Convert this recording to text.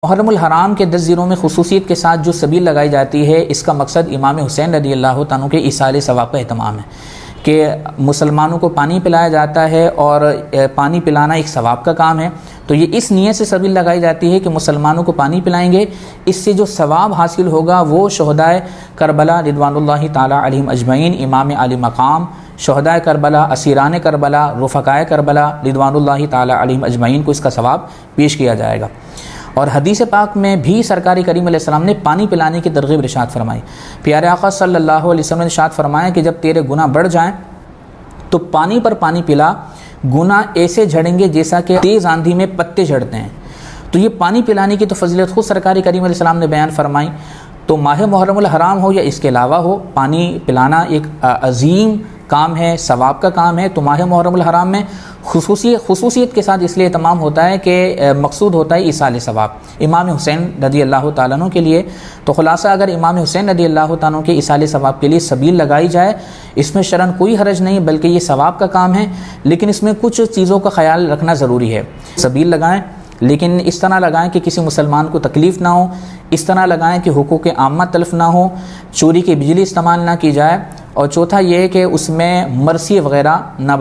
محرم الحرام کے 10 دنوں میں خصوصیت کے ساتھ جو سبیل لگائی جاتی ہے، اس کا مقصد امام حسین رضی اللہ عنہ کے ایصال ثواب کا اہتمام ہے کہ مسلمانوں کو پانی پلایا جاتا ہے اور پانی پلانا ایک ثواب کا کام ہے۔ تو یہ اس نیت سے سبیل لگائی جاتی ہے کہ مسلمانوں کو پانی پلائیں گے، اس سے جو ثواب حاصل ہوگا وہ شہدائے کربلا رضوان اللہ تعالی علیہم اجمعین، امام علی مقام، شہدائے کربلا، اسیران کربلا، رفقائے کربلا رضوان اللہ تعالی علیہم اجمعین کو اس کا ثواب پیش کیا جائے گا۔ اور حدیث پاک میں بھی سرکار کریم علیہ السلام نے پانی پلانے کی ترغیب ارشاد فرمائی۔ پیارے آقا صلی اللہ علیہ وسلم نے ارشاد فرمایا کہ جب تیرے گناہ بڑھ جائیں تو پانی پر پانی پلا، گناہ ایسے جھڑیں گے جیسا کہ تیز آندھی میں پتے جھڑتے ہیں۔ تو یہ پانی پلانے کی تو فضیلت خود سرکار کریم علیہ السلام نے بیان فرمائی۔ تو ماہ محرم الحرام ہو یا اس کے علاوہ ہو، پانی پلانا ایک عظیم کام ہے، ثواب کا کام ہے۔ تو ماہ محرم الحرام میں خصوصیت کے ساتھ اس لیے اہتمام ہوتا ہے کہ مقصود ہوتا ہے ایصال ثواب امام حسین رضی اللہ تعالیٰ عنہ کے لیے۔ تو خلاصہ اگر امام حسین رضی اللہ تعالیٰ عنہ کے ایصال ثواب کے لیے سبیل لگائی جائے، اس میں شرعاً کوئی حرج نہیں، بلکہ یہ ثواب کا کام ہے، لیکن اس میں کچھ چیزوں کا خیال رکھنا ضروری ہے۔ سبیل لگائیں لیکن اس طرح لگائیں کہ کسی مسلمان کو تکلیف نہ ہو، اس طرح لگائیں کہ حقوق عامہ تلف نہ ہو، چوری کی بجلی استعمال نہ کی جائے، اور چوتھا یہ کہ اس میں مرثیے وغیرہ نہ